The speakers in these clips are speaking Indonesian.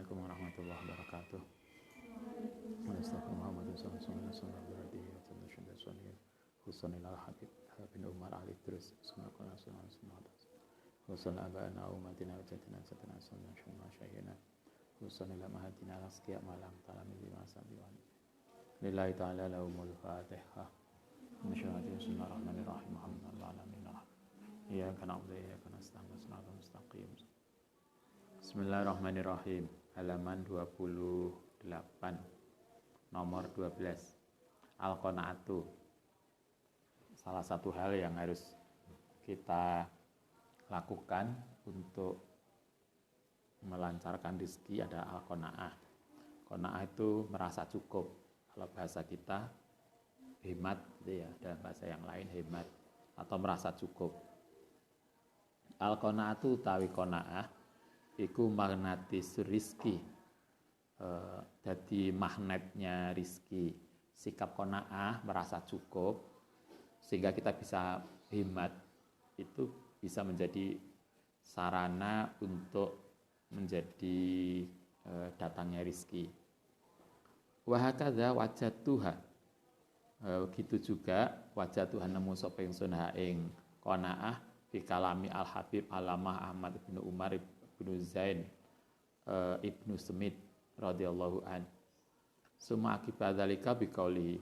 Assalamualaikum warahmatullahi wabarakatuh. Astagfirullah Muhammad sallallahu alaihi wasallam. Husanil al-Habib bin Umar al-Idris Sunnah Husan abana umatina wajatina satana sunnah syumma syahina Husanil mahadina lasqiya malam talami lima sabiwan Lillahi ta'ala lahumul fatihah Bismillahirrahmanirrahim Bismillahirrahmanirrahim Alhamdulillah alamin Iyyaka na'budu wa iyyaka nasta'in Shiratal mustaqim. Bismillahirrahmanirrahim. Halaman 28 nomor 12. Al-qanaatu. Salah satu hal yang harus kita lakukan untuk melancarkan rezeki ada al-qanaah. Qanaah itu merasa cukup. Kalau bahasa kita hemat gitu ya, dan bahasa yang lain hemat atau merasa cukup. Al-qanaatu utawi qanaah iku magnetis rizki, jadi magnetnya rizki. Sikap qanaah merasa cukup sehingga kita bisa hemat, itu bisa menjadi sarana untuk menjadi datangnya rizki. Wahakadha wajatuha, begitu juga wajatuha nemu sapa ingsun ha ing qanaah fi kalami al-Habib Alamah Ahmad bin Umar bin Zain Ibnu Smith radhiyallahu an. Suma akibat dzalika biqauli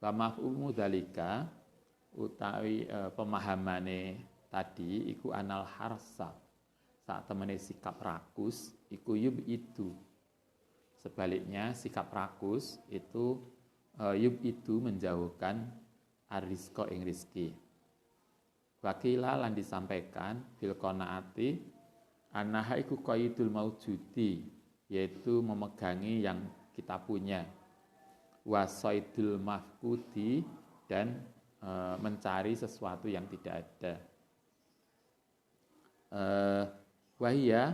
wa mafhumu dzalika utawi pemahamane tadi iku anal harsa saat temene sikap rakus iku yub itu. Sebaliknya sikap rakus itu yub itu menjauhkan arizqa ing rizki. Wakila lan disampaikan fil qanaati anaha iku qaidul maujudi, yaitu memegangi yang kita punya, wasaidul mafkudi, dan mencari sesuatu yang tidak ada. Wahia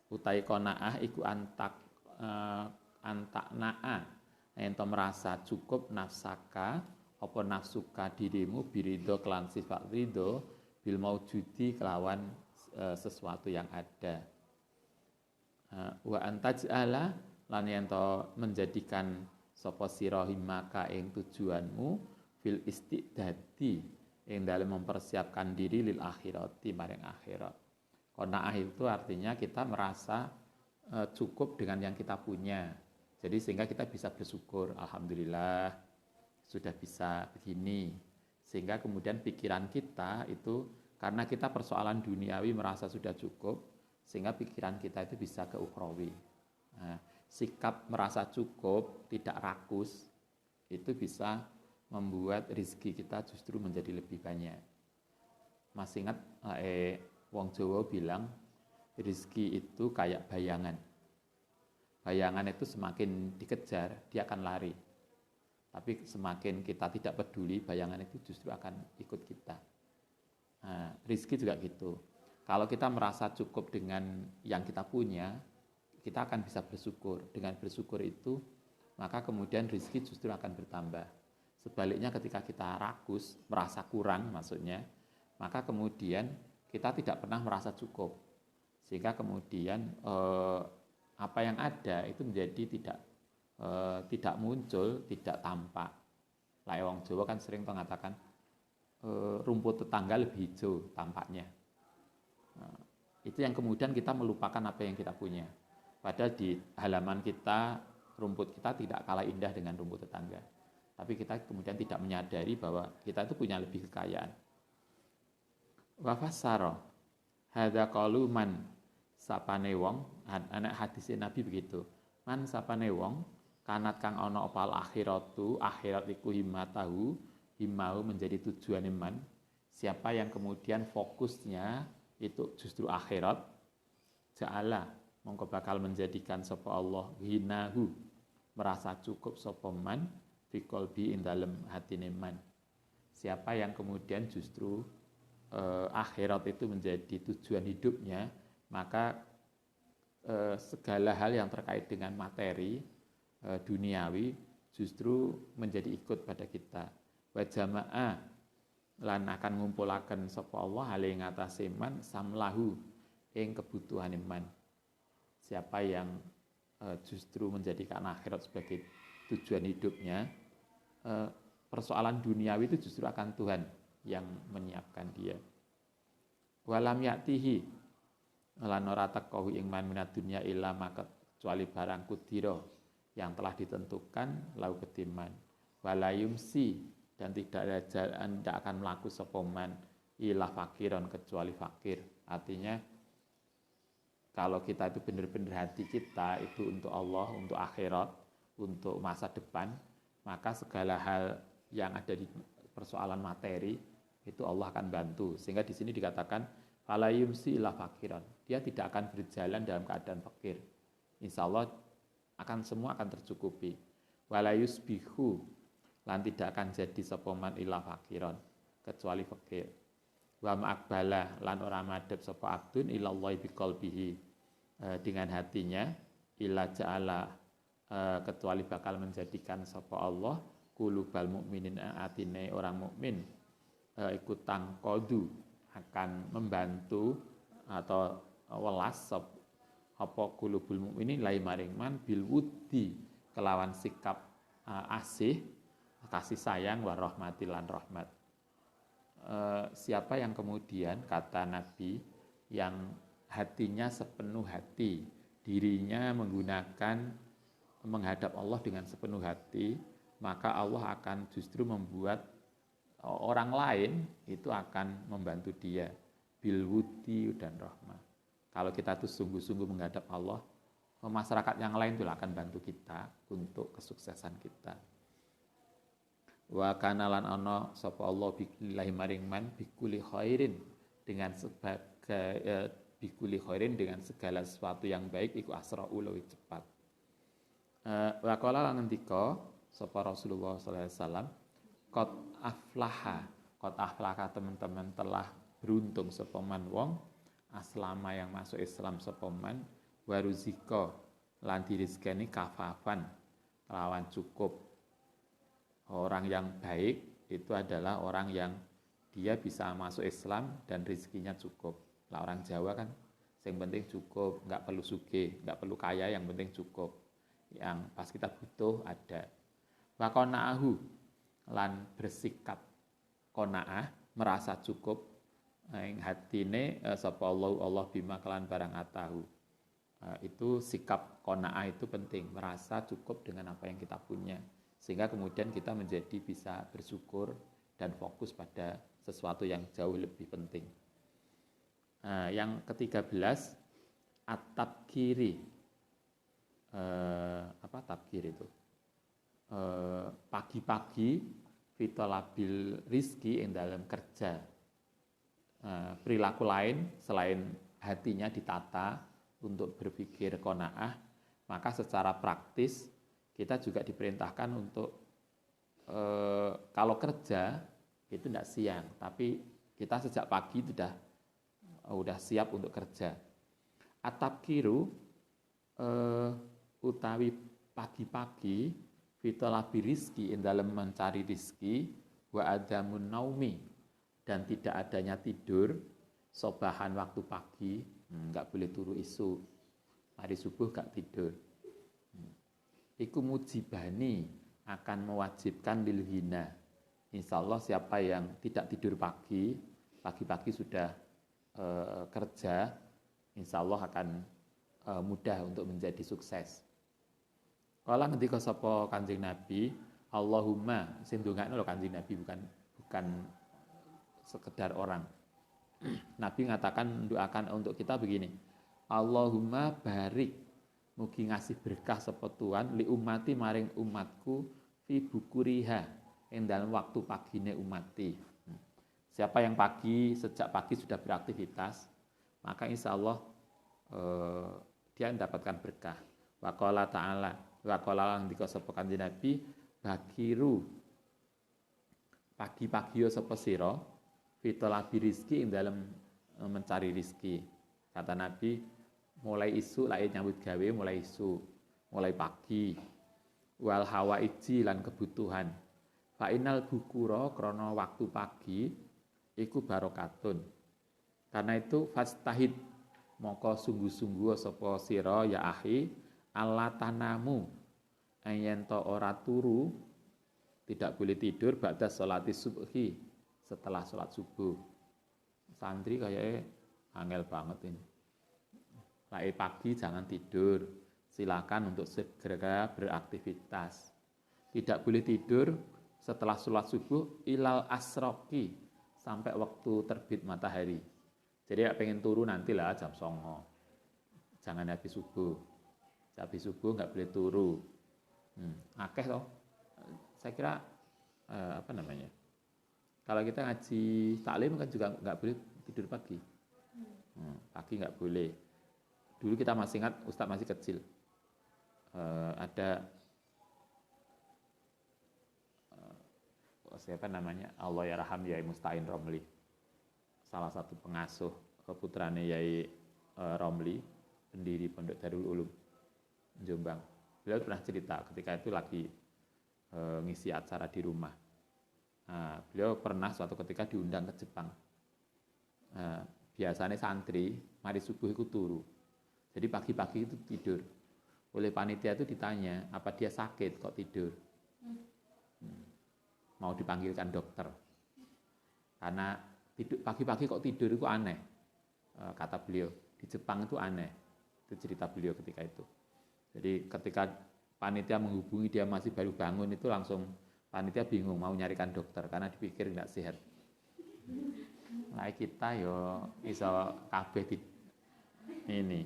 utai qanaah iku antaknaa ento merasa cukup nafsaka apa nafsuka dirimu birido kelan sifat ridho bil maujudi kelawan sesuatu yang ada. Wa antaj'ala lan ento menjadikan sapa sira himmaka ing tujuanmu fil istidadi ing dalam mempersiapkan diri lil akhirati maring akhirat. Qanaah itu artinya kita merasa cukup dengan yang kita punya. Jadi sehingga kita bisa bersyukur, alhamdulillah sudah bisa begini. Sehingga kemudian pikiran kita itu, karena kita persoalan duniawi merasa sudah cukup, sehingga pikiran kita itu bisa ke ukhrawi. Nah, sikap merasa cukup, tidak rakus, itu bisa membuat rezeki kita justru menjadi lebih banyak. Masih ingat wong Jawa bilang rezeki itu kayak bayangan. Bayangan itu semakin dikejar, dia akan lari. Tapi semakin kita tidak peduli, bayangan itu justru akan ikut kita. Nah, rezeki juga gitu. Kalau kita merasa cukup dengan yang kita punya, kita akan bisa bersyukur. Dengan bersyukur itu, maka kemudian rezeki justru akan bertambah. Sebaliknya ketika kita rakus, merasa kurang maksudnya, maka kemudian kita tidak pernah merasa cukup. Sehingga kemudian apa yang ada itu menjadi tidak muncul, tidak tampak. Lah wong Jawa kan sering mengatakan rumput tetangga lebih hijau tampaknya. Itu yang kemudian kita melupakan apa yang kita punya. Padahal di halaman kita, rumput kita tidak kalah indah dengan rumput tetangga. Tapi kita kemudian tidak menyadari bahwa kita itu punya lebih kekayaan. Wa fassara hadza qalu man sapane wong, anak hadis Nabi begitu. Man sapane wong kanat kang ana opal akhiratu, akhirat iku himmatahu, himmahu menjadi tujuan iman. Siapa yang kemudian fokusnya itu justru akhirat, ja'ala mongko bakal menjadikan sapa Allah hinahu, merasa cukup sapa man fi qalbi ing dalem hatine man. Siapa yang kemudian justru akhirat itu menjadi tujuan hidupnya, maka segala hal yang terkait dengan materi duniawi justru menjadi ikut pada kita. Wa jama'a lan akan ngumpulaken sapa Allah hale ing atase man samlahu ing kebutuhan iman. siapa yang justru menjadikan akhirat sebagai tujuan hidupnya, persoalan duniawi itu justru akan Tuhan yang menyiapkan dia. Walam yaktihi lan ora teko ing man minad dunya illa maka kecuali barang kudira yang telah ditentukan lau kediman. Walayumsi dan tidak akan melaku sapa man illa fakiron kecuali fakir. Artinya kalau kita itu benar-benar hati kita itu untuk Allah, untuk akhirat, untuk masa depan, maka segala hal yang ada di persoalan materi itu Allah akan bantu. Sehingga di sini dikatakan fala yumsi illa fakiran. Dia tidak akan berjalan dalam keadaan fakir. Insya Allah semua akan tercukupi. Wala yusbihu lan tidak akan jadi sapa man illa fakiran kecuali fakir. Wa ma'aqbala lan ora madhep sapa abdun ilallahi biqalbihi dengan hatinya illa ja'ala kecuali bakal menjadikan sapa Allah qulubal mukminin atine orang mukmin ikut tangkodu akan membantu atau welas apa qulubul mukminin lai maring man bil wuddi kelawan sikap asih kasih sayang wa rahmati lan rahmat. Siapa yang kemudian kata Nabi yang hatinya sepenuh hati, dirinya menghadap Allah dengan sepenuh hati, maka Allah akan justru membuat orang lain itu akan membantu dia bil wudi dan rahmah. Kalau kita tuh sungguh-sungguh menghadap Allah, masyarakat yang lain itu akan bantu kita untuk kesuksesan kita. Wa kana lan ana sapa Allah billahi maring man bikuli khairin dengan sebagai bikuli khairin dengan segala sesuatu yang baik iku asra'u luwih cepat. Wa qala lan ngendika sapa Rasulullah sallallahu alaihi wasallam qad aflaha teman-teman telah beruntung sapa man wong aslama yang masuk Islam sapa man waruzika lan dirizkani kafafan lawan cukup. Orang yang baik itu adalah orang yang dia bisa masuk Islam dan rezekinya cukup. Lah orang Jawa kan yang penting cukup, nggak perlu sugih, nggak perlu kaya, yang penting cukup. Yang pas kita butuh ada. Wa qana'ahu lan bersikap qanaah, merasa cukup ing hatine sapa Allah bima kelan barang atahu. Itu sikap qanaah itu penting, merasa cukup dengan apa yang kita punya. Sehingga kemudian kita menjadi bisa bersyukur dan fokus pada sesuatu yang jauh lebih penting. Yang ke-13 at-tabkiri. Apa tabkir itu? Pagi-pagi fitolabil rizki yang dalam kerja. Perilaku lain selain hatinya ditata untuk berpikir qanaah, maka secara praktis kita juga diperintahkan untuk kalau kerja itu tidak siang, tapi kita sejak pagi udah siap untuk kerja. At-tabkiru utawi pagi-pagi fitolabi rizki in dalam mencari rizki wa adamun naumi dan tidak adanya tidur sobahan waktu pagi, nggak boleh turu isu, hari subuh nggak tidur. Iku mujibani akan mewajibkan lilhina. Insya Allah siapa yang tidak tidur pagi-pagi sudah kerja, insya Allah akan mudah untuk menjadi sukses. Kala ngendika sapa Kanjeng Nabi, Allahumma sing ndongakno lho Kanjeng Nabi bukan sekedar orang. Nabi mengatakan doakan untuk kita begini. Allahumma barik mugi ngasih berkah sapa Tuhan li ummati maring umatku fi bukuriha ing dalam waktu pagine umati. Siapa yang sejak pagi sudah beraktivitas, maka insya Allah dia mendapatkan berkah. Wa qala ta'ala wa qala ndika sapa Kanjeng Nabi bakiru pagi-pagi yo sapa sira fitolabi rizki ing dalam mencari rizki. Kata Nabi mulai isu lain nyambut gawe mulai isu, mulai pagi. Wal hawaiji lan kebutuhan. Fa inal bukura krana waktu pagi iku barokatun. Karena itu fastahid maka sungguh-sungguh sapa sira ya akhi alla tanamu yen to ora turu, tidak boleh tidur ba'da sholati subhi, setelah sholat subuh. Santri kayaknya angel banget ini. Lagi pagi jangan tidur, silakan untuk segera beraktivitas. Tidak boleh tidur setelah sholat subuh ilal asroki, sampai waktu terbit matahari. Jadi ya pengen turu nantilah jam 09.00. Jangan habis subuh. Habis subuh nggak boleh turu. Akeh toh. Saya kira kalau kita ngaji taklim kan juga nggak boleh tidur pagi. Pagi nggak boleh. Dulu kita masih ingat, Ustadz masih kecil. Ada siapa namanya? Allah yarham Yai Musta'in Romli. Salah satu pengasuh putrane Yai Romli, pendiri Pondok Darul Ulum Jombang. Beliau pernah cerita ketika itu lagi ngisi acara di rumah. Beliau pernah suatu ketika diundang ke Jepang. Biasanya santri mari subuh itu turu. Jadi pagi-pagi itu tidur. Oleh panitia itu ditanya, apa dia sakit kok tidur? Mau dipanggilkan dokter. Karena pagi-pagi kok tidur itu aneh, kata beliau. Di Jepang itu aneh, itu cerita beliau ketika itu. Jadi ketika panitia menghubungi dia masih baru bangun itu langsung panitia bingung mau nyarikan dokter karena dipikir nggak sehat. Nah kita yo iso kabeh ini.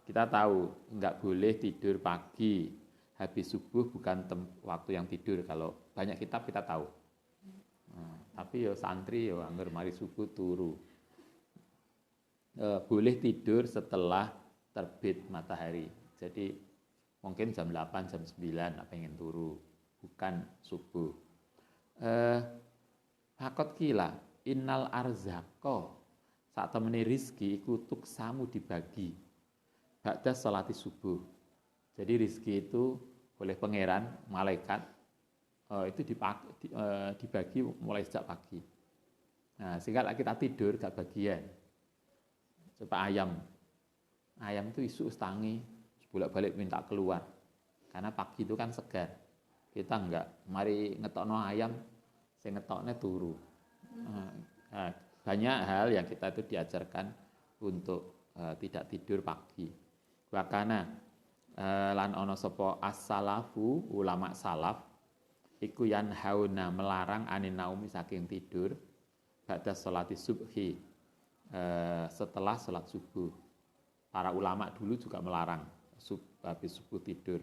Kita tahu nggak boleh tidur pagi, habis subuh bukan waktu yang tidur. Kalau banyak kitab kita tahu. Tapi yo santri yo angger mari subuh turu. Boleh tidur setelah terbit matahari. Jadi mungkin jam 8, jam 9 pengen turu, bukan subuh. Hakot kila innal arzaqo, saat temani rizki iku tuksamu dibagi ba'da sholati subuh. Jadi rizki itu oleh pangeran malaikat itu dibagi mulai sejak pagi. Nah, sehingga kita tidur gak bagian. Coba ayam itu isu tangi bolak-balik minta keluar. Karena pagi itu kan segar. Kita enggak, mari ngetokno ayam, saya ngetoknya turu. Banyak hal yang kita itu diajarkan untuk tidak tidur pagi. Wakana lan ono sapa as-salafu, ulama salaf iku yanhauna melarang anin naumi saking tidur ba'da sholati subhi, setelah sholat subuh. Para ulama dulu juga melarang habis subuh tidur.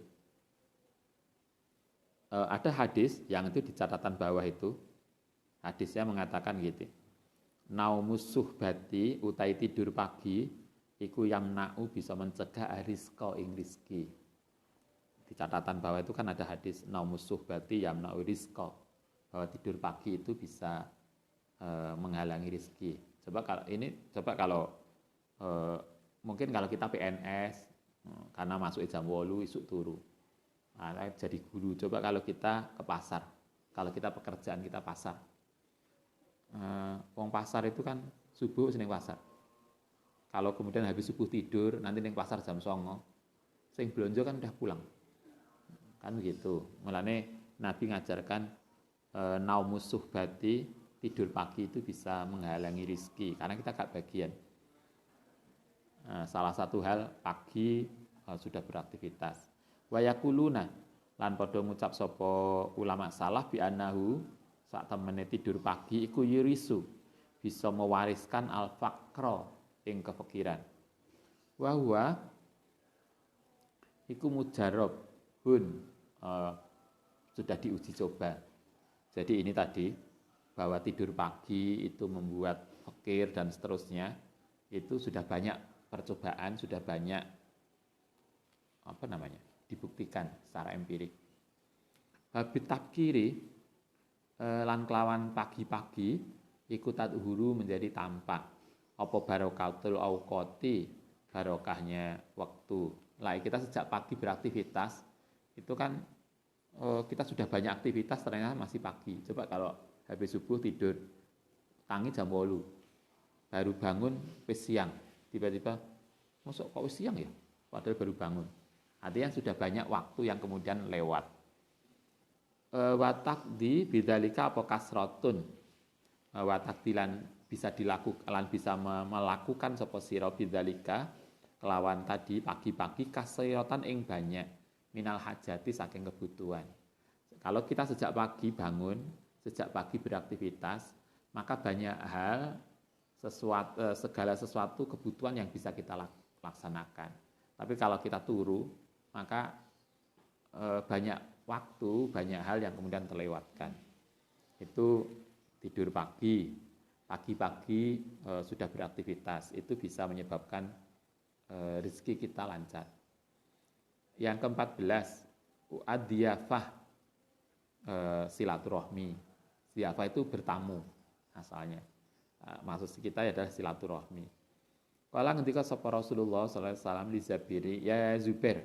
Ada hadis yang itu di catatan bawah itu, hadisnya mengatakan gitu. Naumus suhbati utai tidur pagi iku yamna'u bisa mencegah rizqa ing rizki. Di catatan bawah itu kan ada hadis naumus suhbati yamna'u rizqa, bahwa tidur pagi itu bisa menghalangi rizki. Mungkin kalau kita PNS karena masuk jam 8 isuk turu. Nah, jadi guru. Coba kalau kita ke pasar, kalau kita pekerjaan kita pasar. Wong pasar itu kan subuh seneng pasar. Kalau kemudian habis subuh tidur, nanti neng pasar jam 09.00, sing belanja kan udah pulang. Kan begitu. Mulane Nabi ngajarkan naumus suhbati, tidur pagi itu bisa menghalangi rizki karena kita gak bagian. Salah satu hal pagi sudah beraktivitas. Wayakuluna lan padha ngucap sapa ulama salaf bi annahu sak temene tidur pagi iku yurisu, bisa mewariskan al-faqra ing kefikiran. Wa huwa iku mujarrabun, sudah diuji coba. Jadi ini tadi bahwa tidur pagi itu membuat fakir dan seterusnya, itu sudah banyak percobaan, sudah banyak dibuktikan secara empirik. Habit tabkiri lan kelawan pagi-pagi iku tadhuru menjadi tampak apa barokatul auqati, barokahnya waktu. Lah kita sejak pagi beraktivitas itu kan kita sudah banyak aktivitas ternyata masih pagi. Coba kalau habis subuh tidur tangi jam 8, baru bangun wis siang. Tiba-tiba, masuk kok siang ya? Padahal baru bangun. Artinya sudah banyak waktu yang kemudian lewat. Watakdi bidalika apa kasrotun. Watakdilan bisa dilakukan, bisa melakukan sapa sira bidalika kelawan tadi pagi-pagi kasrotan ing banyak minal hajati saking kebutuhan. Kalau kita sejak pagi bangun, sejak pagi beraktivitas, maka banyak hal, segala sesuatu kebutuhan yang bisa kita laksanakan. Tapi kalau kita turu, maka banyak waktu, banyak hal yang kemudian terlewatkan. Itu tidur pagi-pagi sudah beraktivitas, itu bisa menyebabkan rezeki kita lancar. Yang ke-14, adiyafah, silaturahmi. Ziyafah itu bertamu asalnya. Maksud kita adalah silaturahmi. Kala ngendika sapa Rasulullah sallallahu alaihi wasallam li Zabiri, ya Zubair,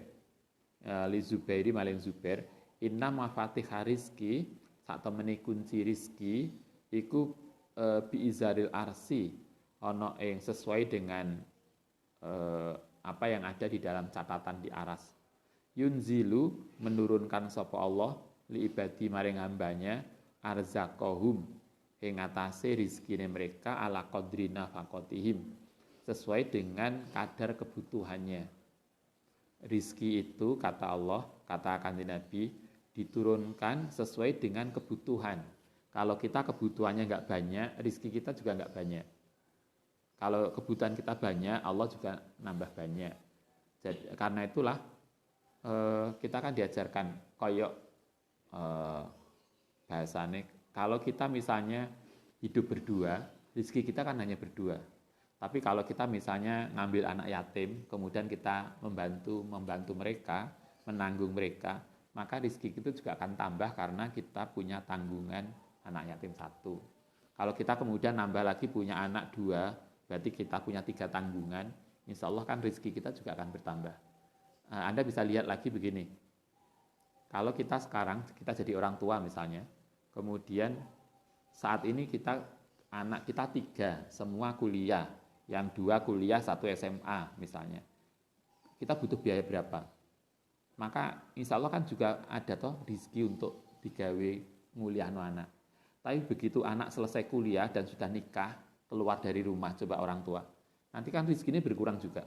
li Zubairi maling Zubair, inna mafatih rizki, sak temene kunci rizki iku biizaril arsi, ana ing sesuai dengan apa yang ada di dalam catatan di aras. Yunzilu, menurunkan sapa Allah li ibadi maring hambanya arzaqahum ing atase rizkine mereka ala qadri nafaqatihim, sesuai dengan kadar kebutuhannya. Rizki itu kata Allah, kata kanjeng Nabi, diturunkan sesuai dengan kebutuhan. Kalau kita kebutuhannya nggak banyak, rizki kita juga nggak banyak. Kalau kebutuhan kita banyak, Allah juga nambah banyak. Jadi, karena itulah kita kan diajarkan koyok bahasane, kalau kita misalnya hidup berdua, rezeki kita kan hanya berdua. Tapi kalau kita misalnya ngambil anak yatim, kemudian kita membantu mereka, menanggung mereka, maka rezeki itu juga akan tambah karena kita punya tanggungan anak yatim 1. Kalau kita kemudian nambah lagi punya anak 2, berarti kita punya 3 tanggungan, insya Allah kan rezeki kita juga akan bertambah. Anda bisa lihat lagi begini, kalau kita sekarang, kita jadi orang tua misalnya, kemudian saat ini anak kita 3, semua kuliah, yang 2 kuliah, 1 SMA misalnya, kita butuh biaya berapa? Maka insya Allah kan juga ada toh rezeki untuk digawe nguliahno anak. Tapi begitu anak selesai kuliah dan sudah nikah, keluar dari rumah, coba orang tua, nanti kan rezekinya berkurang juga.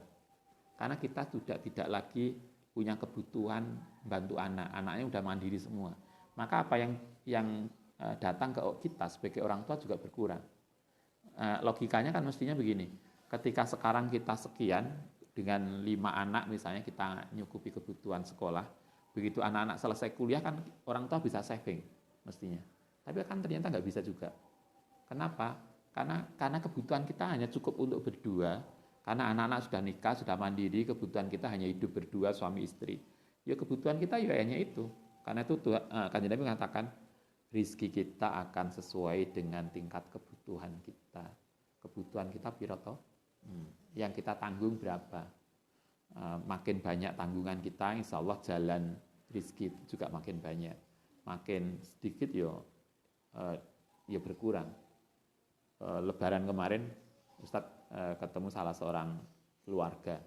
Karena kita sudah tidak lagi punya kebutuhan bantu anak, anaknya udah mandiri semua. Maka apa yang datang ke kita sebagai orang tua juga berkurang. Logikanya kan mestinya begini, ketika sekarang kita sekian, dengan 5 anak misalnya kita nyukupi kebutuhan sekolah, begitu anak-anak selesai kuliah kan orang tua bisa saving mestinya. Tapi kan ternyata nggak bisa juga. Kenapa? Karena kebutuhan kita hanya cukup untuk berdua, karena anak-anak sudah nikah, sudah mandiri, kebutuhan kita hanya hidup berdua suami istri. Ya kebutuhan kita ya hanya itu. Karena itu Kanjeng Nabi mengatakan rizki kita akan sesuai dengan tingkat kebutuhan kita. Kebutuhan kita piro toh? Yang kita tanggung berapa? Makin banyak tanggungan kita, insya Allah jalan rizki itu juga makin banyak. Makin sedikit ya berkurang. Lebaran kemarin Ustadz ketemu salah seorang keluarga.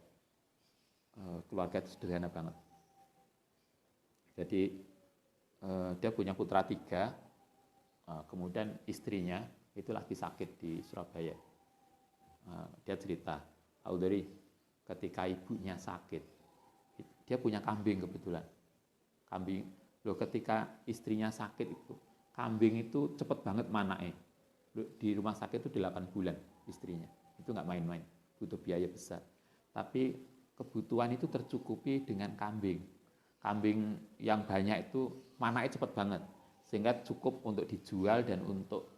Keluarga itu sederhana banget. Jadi dia punya putra 3, kemudian istrinya itu lagi sakit di Surabaya. Dia cerita, Audrey, ketika ibunya sakit, dia punya kambing kebetulan. Kambing, ketika istrinya sakit itu, kambing itu cepet banget manake. Di rumah sakit itu 8 bulan istrinya. Itu nggak main-main, butuh biaya besar. Tapi kebutuhan itu tercukupi dengan kambing. Kambing yang banyak itu manake cepet banget, sehingga cukup untuk dijual dan untuk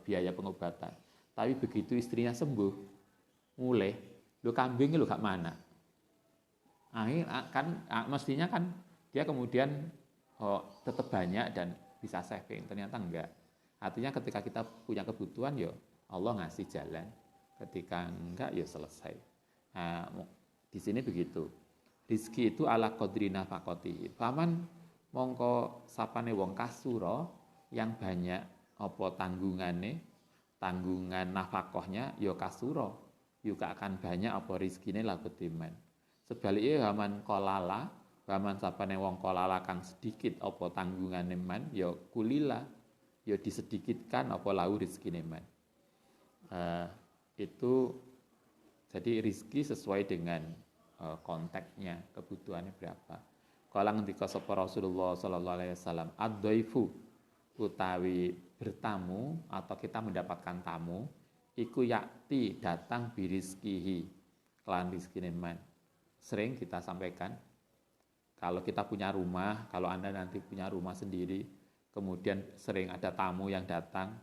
biaya pengobatan. Tapi begitu istrinya sembuh, mulai, kambing gak mana. Mestinya kan dia kemudian tetap banyak dan bisa saving, ternyata enggak. Artinya ketika kita punya kebutuhan Allah ngasih jalan, ketika enggak selesai. Di sini begitu. Rizki itu ala qadri nafaqati. Faman mongko sapane wong kasura yang banyak apa tanggungan nafkahnya kasura, yuka akan banyak apa rizkine laku timen. Sebaliknya haman kolala, haman sapane wong kolala kang sedikit apa tanggungane man, ya kulila, ya disedikitkan apa lau rizkine man. Itu jadi rizki sesuai dengan konteksnya, kebutuhannya berapa. Kala ngendika sapa Rasulullah sallallahu alaihi wasallam, ad-dhaifu utawi bertamu atau kita mendapatkan tamu iku yakti datang birizkihi kelan rizkine man. Sering kita sampaikan kalau kita punya rumah, kalau Anda nanti punya rumah sendiri, kemudian sering ada tamu yang datang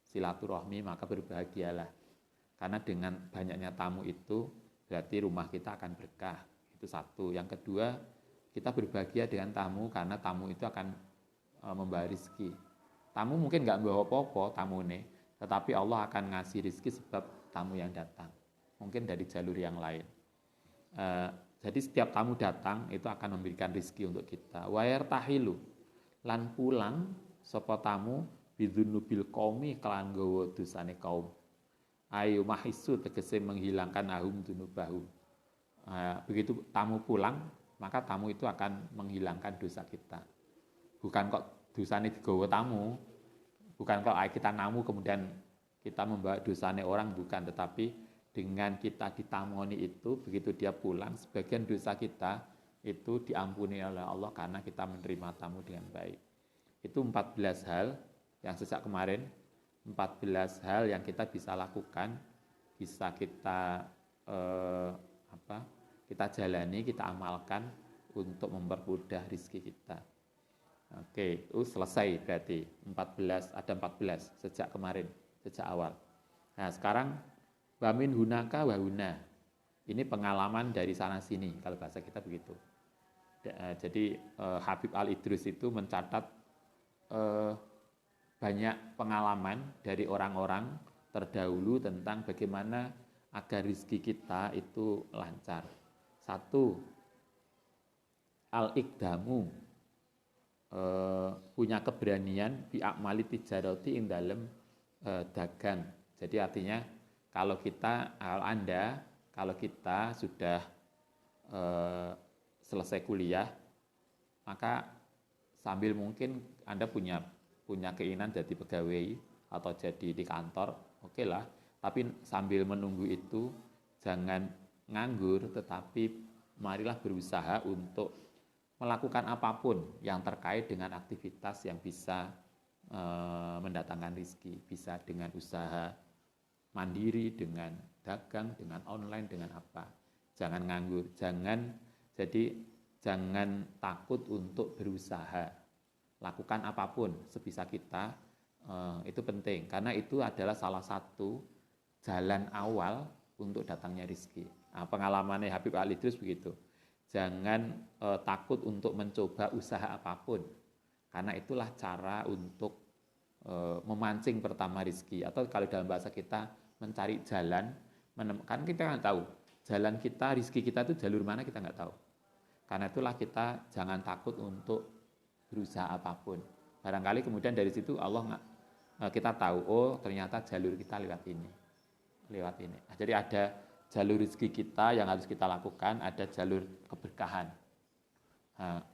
silaturahmi, maka berbahagialah. Karena dengan banyaknya tamu itu berarti rumah kita akan berkah. Itu satu. Yang kedua, kita berbahagia dengan tamu karena tamu itu akan membawa rezeki. Tamu mungkin nggak membawa apa-apa tamune, tetapi Allah akan ngasih rezeki sebab tamu yang datang. Mungkin dari jalur yang lain. Jadi setiap tamu datang itu akan memberikan rezeki untuk kita. Wayar tahilu lan pulang sapa tamu bidzunubil qaumi kelan gawa dosane kaum. Ayu mahisu tegese menghilangkan ahum dunubahum. Begitu tamu pulang, maka tamu itu akan menghilangkan dosa kita. Bukan kok dosane digawa tamu, bukan kok kita namu kemudian kita membawa dosane orang, bukan, tetapi dengan kita ditamoni itu, begitu dia pulang, sebagian dosa kita itu diampuni oleh Allah karena kita menerima tamu dengan baik. Itu 14 hal yang sejak kemarin, 14 hal yang kita bisa lakukan, bisa kita kita jalani, kita amalkan untuk mempermudah rezeki kita. Oke, itu selesai berarti 14, ada 14 sejak kemarin, sejak awal. Nah, sekarang wamin hunaka wahuna. Ini pengalaman dari sana sini kalau bahasa kita begitu. Jadi Habib Al-Idrus itu mencatat banyak pengalaman dari orang-orang terdahulu tentang bagaimana agar rezeki kita itu lancar. Satu, al-iqdamu, punya keberanian bi'akmali tijarati ing dalem dagang. Jadi artinya kalau kita sudah selesai kuliah, maka sambil mungkin Anda punya keinginan jadi pegawai atau jadi di kantor, oke lah. Tapi sambil menunggu itu jangan nganggur, tetapi marilah berusaha untuk melakukan apapun yang terkait dengan aktivitas yang bisa mendatangkan rezeki, bisa dengan usaha mandiri, dengan dagang, dengan online, dengan apa. Jangan nganggur, jangan takut untuk berusaha. Lakukan apapun sebisa kita, itu penting karena itu adalah salah satu jalan awal untuk datangnya rezeki. Nah, pengalamannya Habib Al-Idrus begitu. Jangan takut untuk mencoba usaha apapun, karena itulah cara untuk memancing pertama rezeki, atau kalau dalam bahasa kita mencari jalan, kan kita nggak tahu jalan kita, rezeki kita itu jalur mana kita nggak tahu. Karena itulah kita jangan takut untuk berusaha apapun. Barangkali kemudian dari situ kita tahu, oh ternyata jalur kita lewat ini. Nah, jadi ada jalur rezeki kita yang harus kita lakukan, ada jalur keberkahan. Nah,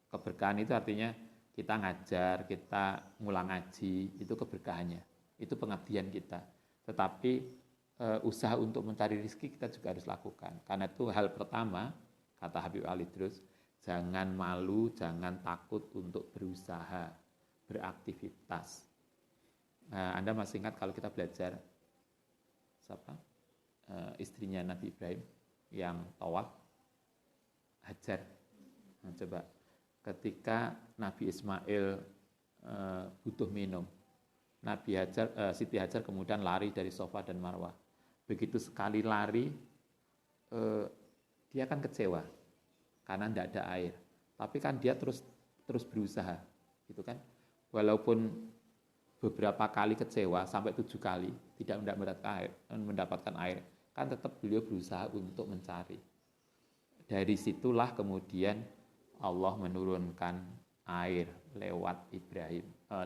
keberkahan itu artinya kita ngajar, kita ngulang ngaji, itu keberkahannya, itu pengabdian kita. Tetapi usaha untuk mencari rezeki kita juga harus lakukan. Karena itu hal pertama, kata Habib Al-Idrus, jangan malu, jangan takut untuk berusaha, beraktivitas. Nah, Anda masih ingat kalau kita belajar istrinya Nabi Ibrahim yang tawaf, Hajar. Nah, coba ketika Nabi Ismail butuh minum, Siti Hajar kemudian lari dari Safa dan Marwah. Begitu sekali lari, dia kan kecewa karena tidak ada air. Tapi kan dia terus berusaha, gitu kan? Walaupun beberapa kali kecewa sampai 7 kali tidak mendapatkan air, kan tetap beliau berusaha untuk mencari. Dari situlah kemudian Allah menurunkan air lewat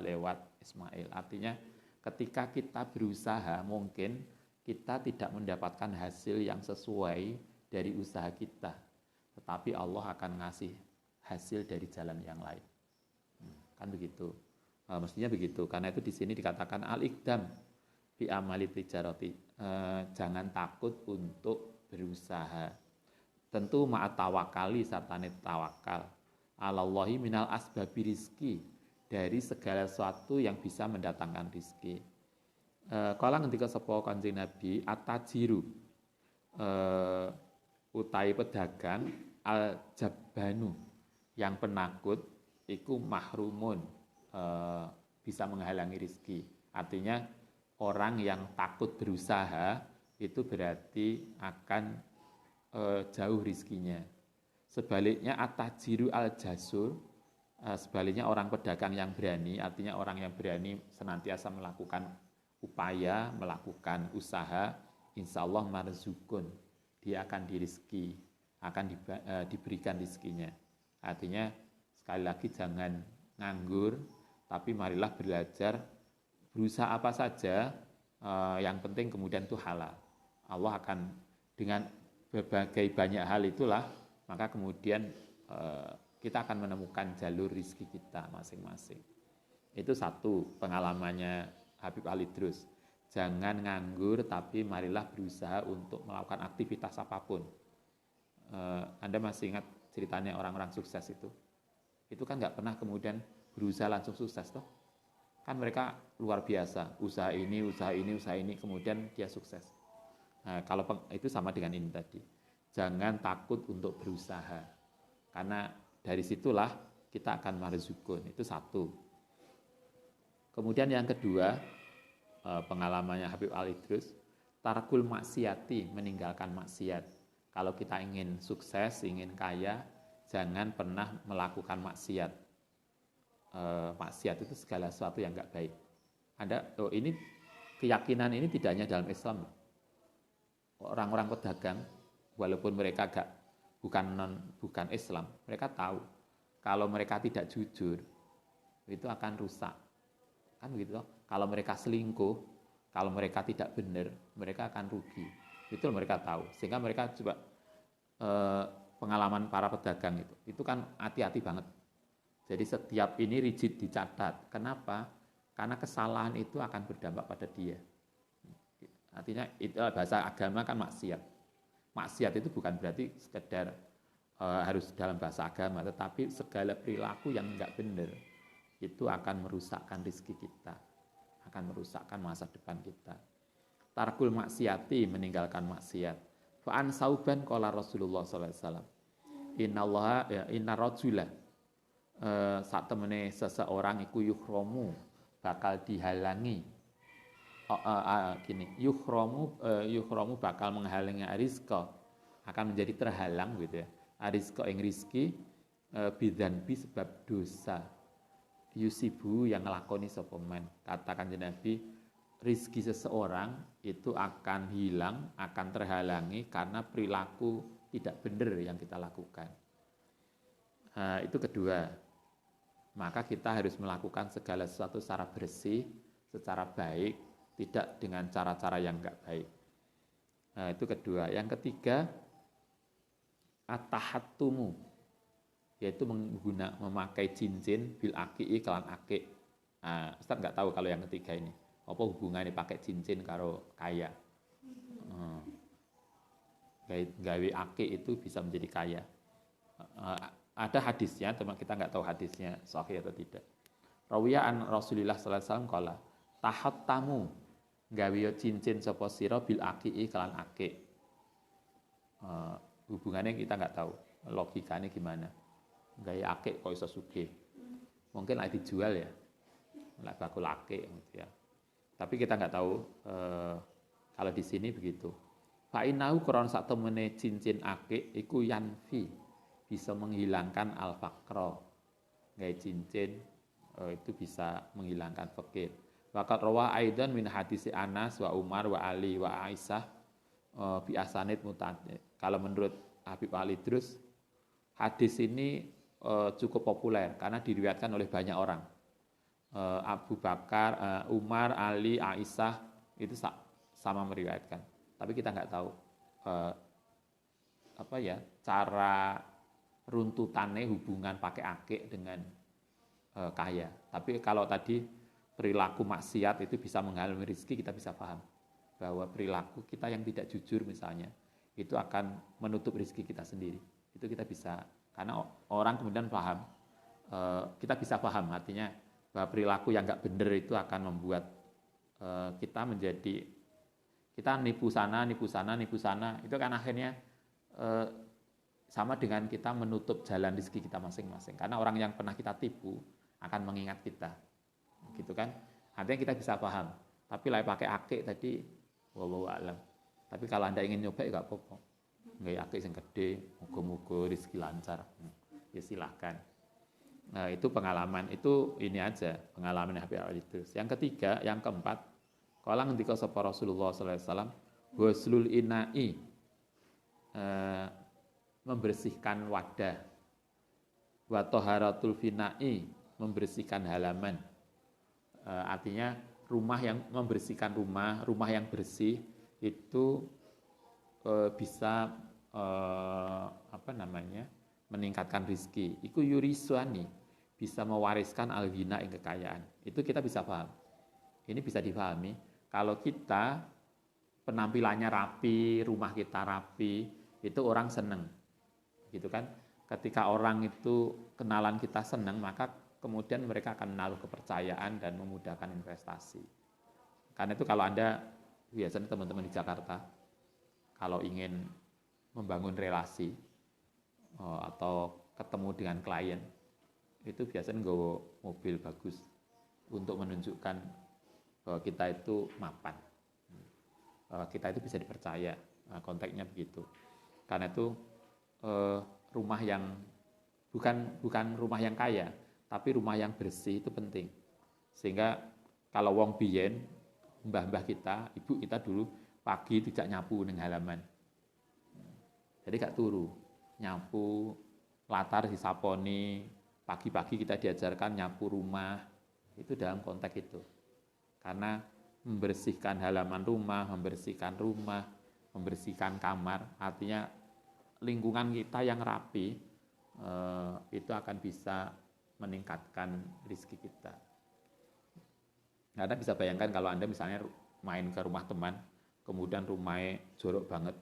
lewat Ismail. Artinya ketika kita berusaha, mungkin kita tidak mendapatkan hasil yang sesuai dari usaha kita, tetapi Allah akan ngasih hasil dari jalan yang lain. Kan begitu. Mestinya begitu. Karena itu di sini dikatakan al-iqdam bi amali tijarati. Jangan takut untuk berusaha. Tentu ma'at tawakali sartane tawakal. Alallahi minal asbabi rizki, dari segala sesuatu yang bisa mendatangkan rizki. Kala ngendika sapa Kanjeng Nabi at-tajiru utai pedagang al-jabbanu yang penakut iku mahrumun bisa menghalangi rizki. Artinya orang yang takut berusaha itu berarti akan jauh rizkinya. Sebaliknya at-tajiru al-jasur, sebaliknya orang pedagang yang berani, artinya orang yang berani senantiasa melakukan upaya, melakukan usaha, insya Allah marzukun, dia akan dirizki, akan diberikan rizkinya. Artinya sekali lagi jangan nganggur, tapi marilah belajar, berusaha apa saja, yang penting kemudian itu halal. Allah akan dengan berbagai banyak hal itulah, maka kemudian kita akan menemukan jalur rizki kita masing-masing. Itu satu pengalamannya Habib Ali Idrus. Jangan nganggur, tapi marilah berusaha untuk melakukan aktivitas apapun. Anda masih ingat ceritanya orang-orang sukses itu? Itu kan nggak pernah kemudian berusaha langsung sukses toh. Kan mereka luar biasa, usaha ini, kemudian dia sukses. Nah, kalau itu sama dengan ini tadi. Jangan takut untuk berusaha. Karena dari situlah kita akan marzukun. Itu satu. Kemudian yang kedua, pengalamannya Habib Ali Idrus, tarkul maksiati, meninggalkan maksiat. Kalau kita ingin sukses, ingin kaya, jangan pernah melakukan maksiat. Maksiat itu segala sesuatu yang enggak baik. Ini keyakinan ini tidak hanya dalam Islam. Orang-orang pedagang, walaupun mereka bukan Islam, mereka tahu kalau mereka tidak jujur itu akan rusak. Kan begitu loh. Kalau mereka selingkuh, kalau mereka tidak benar, mereka akan rugi. Itu mereka tahu. Sehingga mereka coba pengalaman para pedagang itu kan hati-hati banget. Jadi setiap ini rigid dicatat. Kenapa? Karena kesalahan itu akan berdampak pada dia. Artinya itu bahasa agama kan maksiat. Maksiat itu bukan berarti sekedar harus dalam bahasa agama, tetapi segala perilaku yang enggak benar itu akan merusakkan rezeki kita, akan merusakkan masa depan kita. Tarkul maksiati, meninggalkan maksiat. Fa'an sauban qala Rasulullah sallallahu alaihi wasallam. Inna rajula saat temene seseorang iku yukhromu, bakal dihalangi. Yukhromu bakal menghalangi rizqa, akan menjadi terhalang gitu ya. Rizqa ing rizki bidzanbi sebab dosa. Yusibu yang ngelakoni sapa men. Katakan Nabi, rizki seseorang itu akan hilang, akan terhalangi karena perilaku tidak benar yang kita lakukan. Itu kedua. Maka kita harus melakukan segala sesuatu secara bersih, secara baik, tidak dengan cara-cara yang enggak baik. Itu kedua. Yang ketiga, at-tahattumu, yaitu memakai cincin bil akii kelan akik. Ustaz nggak tahu kalau yang ketiga ini apa hubungannya pakai cincin karo kaya. Gawe akik itu bisa menjadi kaya. Ada hadisnya, teman kita nggak tahu hadisnya sahih atau tidak. Rawiya an Rasulillah sallallahu alaihi wasallam qala tahattamu, gawe cincin sapa sira bil akii kelan akik. Hubungannya kita nggak tahu, logikanya gimana. Gaya akik kok iso sugih. Mungkin lagi dijual ya. Lah bakul akik gitu ya. Tapi kita nggak tahu kalau di sini begitu. Fa innahu qur'an sak temene cincin akik iku yanfi, bisa menghilangkan al-faqra. Gaya cincin itu bisa menghilangkan fakir. Waqat rawa aidan min hadisi Anas wa Umar wa Ali wa Aisyah bi asanid muta'addid. Kalau menurut Habib Ali Idrus, hadis ini cukup populer karena diriwayatkan oleh banyak orang. Abu Bakar, Umar, Ali, Aisyah itu sama meriwayatkan, tapi kita nggak tahu cara runtutannya hubungan pakai akik dengan kaya. Tapi kalau tadi perilaku maksiat itu bisa menghalangi rezeki, kita bisa paham bahwa perilaku kita yang tidak jujur misalnya itu akan menutup rezeki kita sendiri. Itu kita bisa, karena orang kemudian paham, kita bisa paham artinya bahwa perilaku yang nggak benar itu akan membuat kita menjadi, kita nipu sana, itu kan akhirnya sama dengan kita menutup jalan rezeki kita masing-masing. Karena orang yang pernah kita tipu akan mengingat kita, gitu kan? Artinya kita bisa paham. Tapi lah pakai akik tadi, wallahu a'lam. Tapi kalau Anda ingin nyoba ya nggak apa-apa. Nggak akik yang gede, moga-moga rezeki lancar, ya silahkan. Nah itu pengalaman, itu ini aja pengalaman Habib Al-Idrus. Yang ketiga, yang keempat, kala ngendika sapa Rasulullah sallallahu alaihi wasallam, waslul ina'i, membersihkan wadah, wa taharatul fina'i, membersihkan halaman. Artinya membersihkan rumah yang bersih itu bisa meningkatkan rizki. Iku yuriswani, bisa mewariskan al-ghina ing kekayaan. Itu kita bisa paham. Ini bisa dipahami kalau kita penampilannya rapi, rumah kita rapi, itu orang seneng. Gitu kan? Ketika orang itu kenalan kita seneng, maka kemudian mereka akan menaruh kepercayaan dan memudahkan investasi. Karena itu kalau Anda, biasanya teman-teman di Jakarta, kalau ingin membangun relasi atau ketemu dengan klien, itu biasanya nggawa mobil bagus untuk menunjukkan bahwa kita itu mapan, bahwa kita itu bisa dipercaya. Konteksnya begitu. Karena itu rumah yang bukan rumah yang kaya, tapi rumah yang bersih itu penting. Sehingga kalau wong biyen, mbah-mbah kita, ibu kita dulu pagi tidak nyapu ning halaman. Jadi gak turu, nyapu latar disaponi, pagi-pagi kita diajarkan nyapu rumah. Itu dalam konteks itu. Karena membersihkan halaman rumah, membersihkan kamar, artinya lingkungan kita yang rapi itu akan bisa meningkatkan rezeki kita. Anda bisa bayangkan kalau Anda misalnya main ke rumah teman, kemudian rumahnya jorok banget,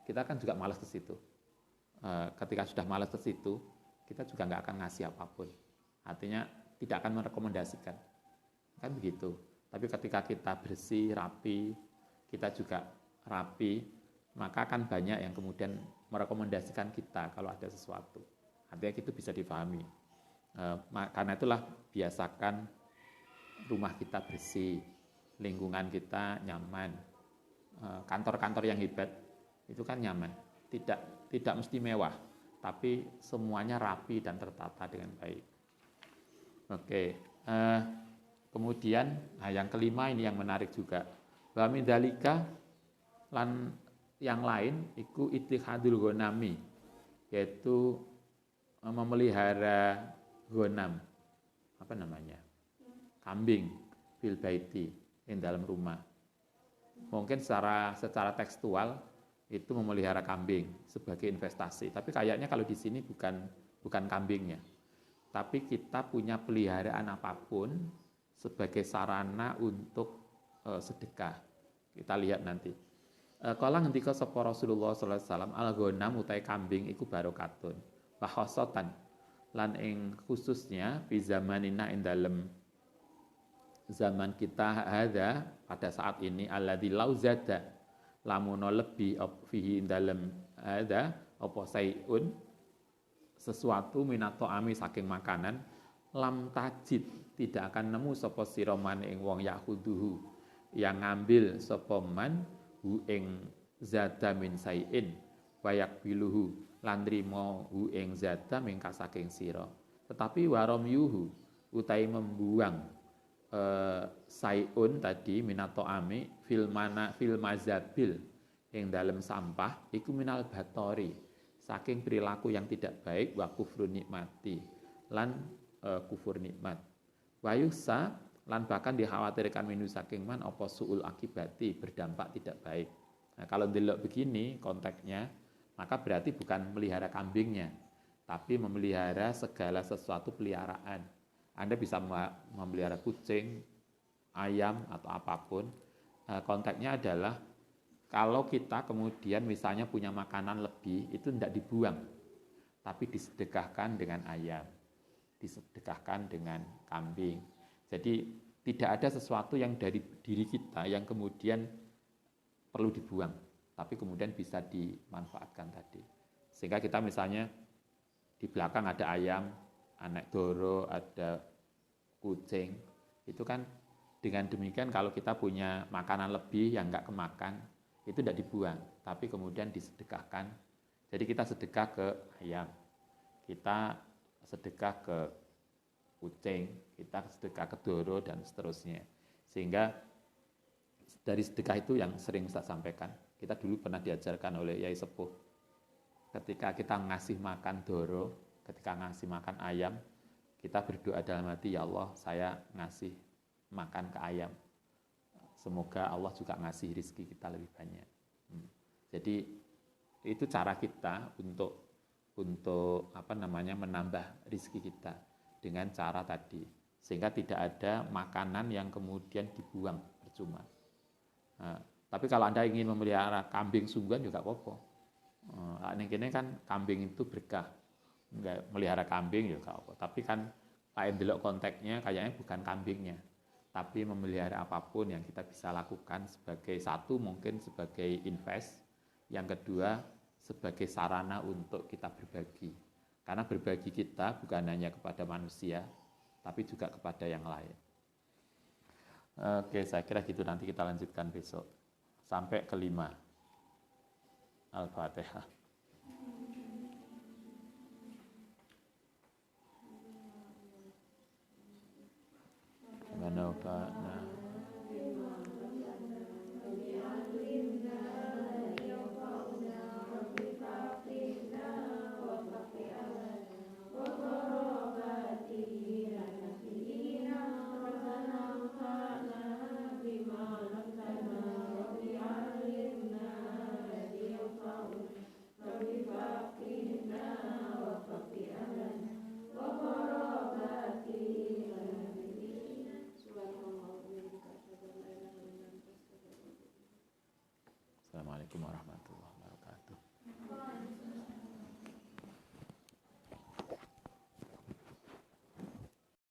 kita kan juga malas ke situ. Ketika sudah malas ke situ, kita juga nggak akan ngasih apapun. Artinya tidak akan merekomendasikan. Kan begitu. Tapi ketika kita bersih, rapi, kita juga rapi, maka akan banyak yang kemudian merekomendasikan kita kalau ada sesuatu. Artinya itu bisa dipahami. Karena itulah biasakan rumah kita bersih, lingkungan kita nyaman. Kantor-kantor yang hebat itu kan nyaman, tidak mesti mewah, tapi semuanya rapi dan tertata dengan baik. Oke, kemudian yang kelima ini yang menarik juga. Wa min dzalika lan yang lain iku ittihadul ghanami, yaitu memelihara ghanam, kambing fil baiti, yang dalam rumah. Mungkin secara tekstual itu memelihara kambing sebagai investasi, tapi kayaknya kalau di sini bukan kambingnya, tapi kita punya peliharaan apapun sebagai sarana untuk sedekah. Kita lihat nanti. Kala ngendika sapa Rasulullah sallallahu alaihi wasallam, al-ghanam utai kambing iku barokatun wa khosatan lan ing khususnya fi zamanina ing dalem zaman kita ada pada saat ini alladzi lauzada lamuno lebih fihi ing dalem ada apa sayun sesuatu minato ami saking makanan lam tajid tidak akan nemu sapa sira man ing wong yahuduhu yang ngambil sapa man hu ing zada min sayin wayak biluhu lan nrimo hu ing zada mingka saking sira tetapi warom yuhu utai membuang sayun tadi minato ami fil mazabil ing dalam sampah iku minal batori saking perilaku yang tidak baik wa kufru nikmati lan kufur nikmat wa yusa lan bahkan dikhawatirkan minu saking man apa suul akibati, berdampak tidak baik. Nah, kalau ndelok begini konteksnya, maka berarti bukan melihara kambingnya, tapi memelihara segala sesuatu peliharaan. Anda bisa memelihara kucing, ayam atau apapun. Konteksnya adalah kalau kita kemudian misalnya punya makanan lebih, itu tidak dibuang, tapi disedekahkan dengan ayam, disedekahkan dengan kambing. Jadi tidak ada sesuatu yang dari diri kita yang kemudian perlu dibuang, tapi kemudian bisa dimanfaatkan tadi. Sehingga kita misalnya di belakang ada ayam, anak doro, ada kucing, itu kan dengan demikian kalau kita punya makanan lebih yang enggak kemakan, itu tidak dibuang, tapi kemudian disedekahkan. Jadi kita sedekah ke ayam, kita sedekah ke kucing, kita sedekah ke doro, dan seterusnya. Sehingga dari sedekah itu yang sering saya sampaikan, kita dulu pernah diajarkan oleh Yai Sepuh, ketika kita ngasih makan doro, ketika ngasih makan ayam, kita berdoa dalam hati, ya Allah, saya ngasih makan ke ayam, semoga Allah juga ngasih rezeki kita lebih banyak. Jadi itu cara kita untuk menambah rezeki kita dengan cara tadi, sehingga tidak ada makanan yang kemudian dibuang percuma. Nah, tapi kalau Anda ingin memelihara kambing sungguhan juga apa-apa. Ini kan kambing itu berkah, enggak melihara kambing juga apa. Tapi kan lain delok konteksnya, kayaknya bukan kambingnya, tapi memelihara apapun yang kita bisa lakukan sebagai satu mungkin sebagai invest, yang kedua sebagai sarana untuk kita berbagi. Karena berbagi kita bukan hanya kepada manusia, tapi juga kepada yang lain. Oke, saya kira gitu, nanti kita lanjutkan besok. Sampai kelima. Al-Fatihah. Manafa'na. Assalamualaikum warahmatullahi wabarakatuh.